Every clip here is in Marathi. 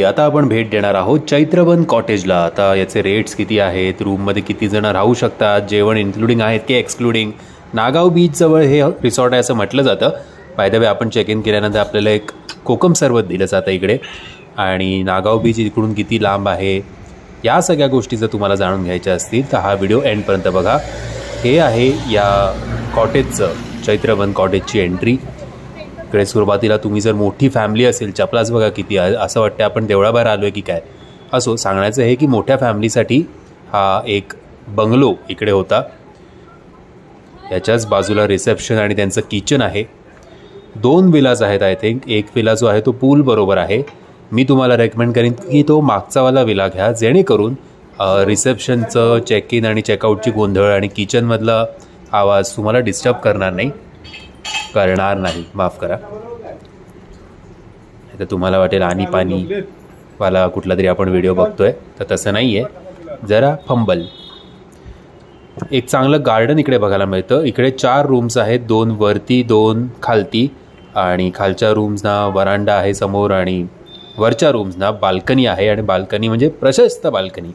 आता आपण भेट देणार आहोत चैत्रवन कॉटेजला। आता याचे रेट्स किती आहेत, रूममध्ये किती जण राहू शकतात, जेवण इन्क्लुडिंग आहेत की एक्सक्लुडिंग। नागाव बीचजवळ हे रिसॉर्ट आहे असं म्हटलं जातं। बाय द वे आपण चेक इन केल्यानंतर आपल्याला एक कोकम सरबत दिलं जातं इकडे, आणि नागाव बीच इकडून किती लांब आहे या सगळ्या गोष्टी जर तुम्हाला जाणून घ्यायच्या असतील तर हा व्हिडिओ एंडपर्यंत बघा। हे आहे या कॉटेजचं, चैत्रवन कॉटेजची एंट्री। इकडे सुरुवातीला तुम्ही जर मोठी फॅमिली असेल, चपलाच बघा किती आहे, असं वाटतं आपण देवळाबाहेर आलो आहे की काय। असो, सांगण्याचं आहे की मोठ्या फॅमिलीसाठी हा एक बंगलो इकडे होता। याच्याच बाजूला रिसेप्शन आणि त्यांचं किचन आहे। 2 विलाज आहेत आय थिंक। एक विला जो आहे तो पूल बरोबर आहे। मी तुम्हाला रेकमेंड करीन की तो मागचावाला विला घ्या, जेणेकरून रिसेप्शनचं चेक इन आणि चेकआउटची गोंधळ आणि किचनमधला आवाज तुम्हाला डिस्टर्ब करणार नाही। माफ करा। आता तुम्हाला वाटेल आणि पाणी वाला कुठला तरी आपण व्हिडिओ बघतोय, तर तसं नाही आहे, जरा फंबल। एक चांगलं गार्डन इकडे बघायला मिळतं। इकडे 4 रूम्स आहेत, 2 वरती 2 खालती, आणि खालच्या रूम्सना वरांडा आहे समोर, आणि वरच्या रूम्सना बाल्कनी आहे, आणि बाल्कनी म्हणजे प्रशस्त बाल्कनी।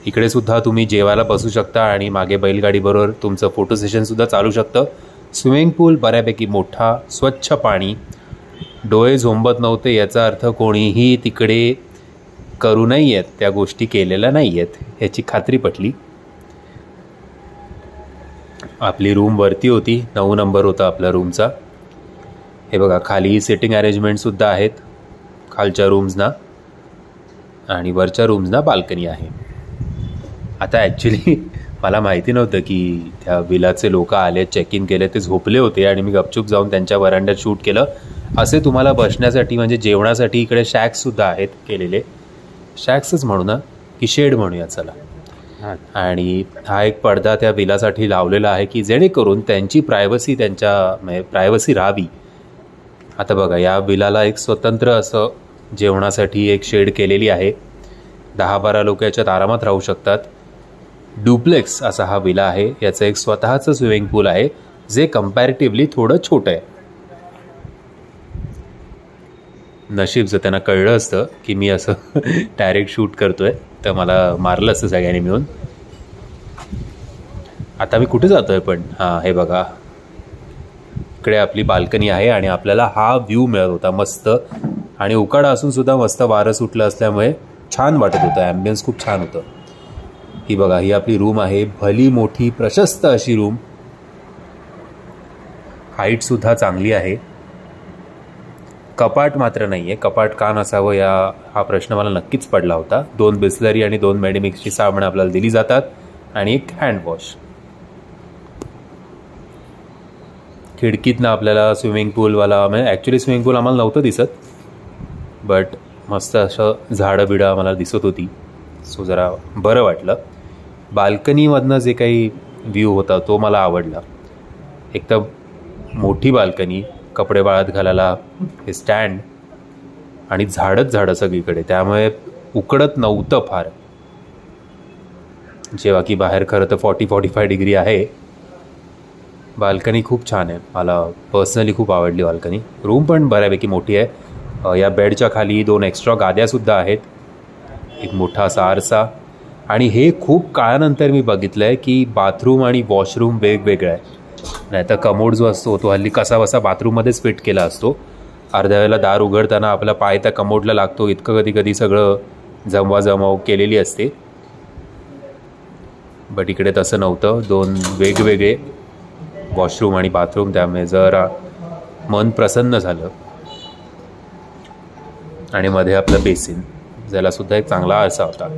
इकडे सुद्धा तुम्ही जेवायला बसू शकता आणि मागे बैलगाडीबरोबर तुमचं फोटो सेशनसुद्धा चालू शकतं। स्विमिंग पूल बऱ्यापैकी मोठा, स्वच्छ पाणी, डोळे झोंबत नव्हते याचा अर्थ कोणीही तिकडे करू नाही आहेत, त्या गोष्टी केलेल्या नाही आहेत ह्याची खात्री पटली। आपली रूम वरती होती, 9 नंबर होता आपल्या रूमचा। हे बघा, खाली सिटिंग अरेंजमेंटसुद्धा आहेत खालच्या रूम्सना, आणि वरच्या रूम्सना बाल्कनी आहे। आता ॲक्च्युली मला माहिती नव्हतं की त्या विलाचे लोक आले, चेक इन केले, ते झोपले होते, आणि मी गपचूप जाऊन त्यांच्या वरांड्यात शूट केलं। असे तुम्हाला बसण्यासाठी म्हणजे जेवणासाठी इकडे शॅक्ससुद्धा आहेत केलेले। शॅक्सच म्हणू ना की शेड म्हणूया चला। आणि हा एक पडदा त्या विलासाठी लावलेला आहे की जेणेकरून त्यांची प्रायव्हसी राहावी। आता बघा, या विलाला एक स्वतंत्र असं जेवणासाठी एक शेड केलेली आहे। 10-12 लोक याच्यात आरामात राहू शकतात। डुप्लेक्स असा हा विला आहे। याचं एक स्वतःचं स्विमिंग पूल आहे, जे कंपॅरेटिव्हली थोडं छोटं आहे। नशीब जर त्यांना कळलं असतं की मी असं डायरेक्ट शूट करतोय तर मला मारलं असतं सगळ्यांनी मिळून। आता मी कुठे जातोय पण? हां, हे बघा, इकडे आपली बाल्कनी आहे, आणि आपल्याला हा व्ह्यू मिळत होता मस्त, आणि उकाडा असून सुद्धा मस्त वारं सुटलं असल्यामुळे छान वाटत होतं, ॲम्बियन्स खूप छान होतं। ही बघा, ही आपली रूम आहे, भली मोठी प्रशस्त अशी रूम। हाईटसुद्धा चांगली आहे। कपाट मात्र नाही आहे। कपाट का नसावं हा प्रश्न मला नक्कीच पडला होता। 2 बिस्लरी आणि 2 मेडिमिक्सची साबणं आपल्याला दिली जातात, आणि एक हँडवॉश। खिडकीतनं आपल्याला स्विमिंग पूलवाला, म्हणजे ॲक्च्युली स्विमिंग पूल आम्हाला नव्हतं दिसत, बट मस्त असं झाडं बिडं आम्हाला दिसत होती, सो जरा बरं वाटलं। बाल्कनीमधनं जे काही व्ह्यू होता तो मला आवडला। एकदम मोठी बाल्कनी, कपडे वाळत घालायला हे स्टँड, आणि झाडं सगळीकडे, त्यामुळे उकडत नव्हतं फार, जेव्हा की बाहेर खरं तर 40-45 डिग्री आहे। बाल्कनी खूप छान आहे, मला पर्सनली खूप आवडली बाल्कनी। रूम पण बऱ्यापैकी मोठी आहे। या बेडच्या खाली 2 एक्स्ट्रा गाद्यासुद्धा आहेत, एक मोठा असा आरसा, आणि हे खूप काळानंतर मी बघितलं आहे की बाथरूम आणि वॉशरूम वेगवेगळं आहे। नाही तर कमोड जो असतो तो हल्ली कसा बसा बाथरूममध्येच फिट केला असतो। अर्ध्या वेळेला दार उघडताना आपला पाय त्या कमोडला लागतो, इतकं कधी कधी सगळं जमवाजमाव केलेली असते, बट इकडे तसं नव्हतं। 2 वेगवेगळे वॉशरूम आणि बाथरूम, त्यामुळे जरा मन प्रसन्न झालं। आणि मध्ये आपलं बेसिन, ज्यालासुद्धा एक चांगला आरसा होता।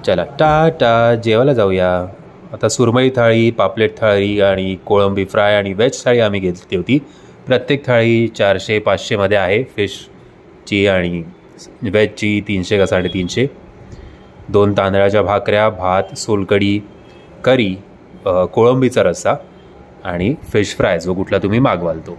चला टाटा, जेवायला जाऊया। आता सुरमई थाळी, पापलेट थाळी, आणि कोळंबी फ्राय आणि व्हेज थाळी आम्ही घेतली होती। प्रत्येक थाळी 400-500मध्ये आहे, फिशची आणि व्हेजची 300 का 350। 2 तांदळाच्या भाकऱ्या, भात, सोलकढी, करी, कोळंबीचा रस्सा, आणि फिश फ्राय जो कुठला तुम्ही मागवाल तो।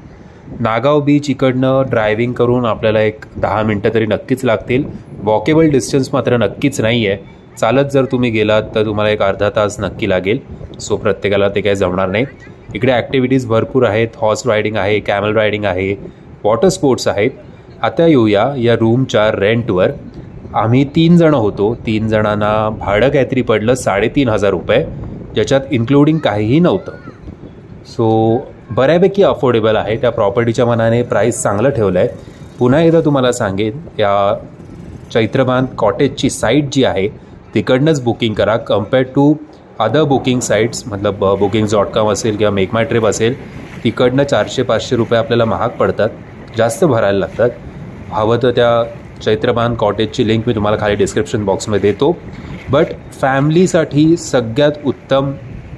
नागाव बीच इकडनं ड्रायव्हिंग करून आपल्याला एक 10 मिनटं तरी नक्कीच लागतील। वॉकेबल डिस्टन्स मात्र नक्कीच नाही आहे। चालत जर तुम्ही गेलात तर तुम्हाला एक अर्धा तास नक्की लागेल, सो प्रत्येकाला ते काही जमणार नाही। इकडे ॲक्टिव्हिटीज भरपूर आहेत, हॉर्स रायडिंग आहे, कॅमल रायडिंग आहे, वॉटर स्पोर्ट्स आहेत, आता येऊया या रूमच्या रेंटवर. आम्ही 3 जणं होतो. 3 जणांना भाडं काहीतरी पडलं 3,500 रुपये, ज्याच्यात इन्क्लुडिंग काहीही नव्हतं. सो बऱ्यापैकी अफोर्डेबल आहे. त्या प्रॉपर्टीच्या मनाने प्राईस चांगलं ठेवलं आहे. पुन्हा एकदा तुम्हाला सांगेन, या चैत्रबान कॉटेजची साईट जी आहे तिकडनंच बुकिंग करा. Compared to other booking sites, मतलब Booking.com असेल किंवा मेक माय ट्रिप असेल, तिकडनं 400-500 रुपये आपल्याला महाग पडतात, जास्त भरायला लागतात. हवं तर त्या चैत्रबान कॉटेजची लिंक मी तुम्हाला खाली डिस्क्रिप्शन बॉक्समध्ये देतो. बट फॅमिलीसाठी सगळ्यात उत्तम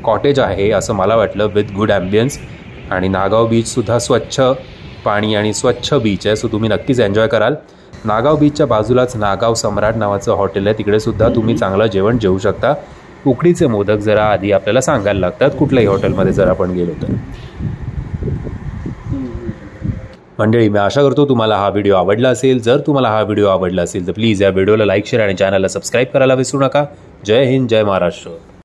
कॉटेज आहे असं मला वाटलं, विथ गुड ॲम्बियन्स. आणि नागाव बीचसुद्धा स्वच्छ पाणी आणि स्वच्छ बीच आहे, सो तुम्ही नक्कीच एन्जॉय कराल. नागाव बीचच्या बाजूलाच नागाव सम्राट नावाचं हॉटेल आहे, तिकडेसुद्धा तुम्ही चांगलं जेवण जेवू शकता. उकडीचे मोदक जरा आधी आपल्याला सांगायला लागतात कुठल्याही हॉटेलमध्ये जर आपण गेलो तर. मंडळी, मी आशा करतो तुम्हाला हा व्हिडिओ आवडला असेल. जर तुम्हाला हा व्हिडिओ आवडला असेल तर प्लीज या व्हिडिओला लाईक, शेअर आणि चॅनलला सबस्क्राईब करायला विसरू नका. जय हिंद, जय महाराष्ट्र.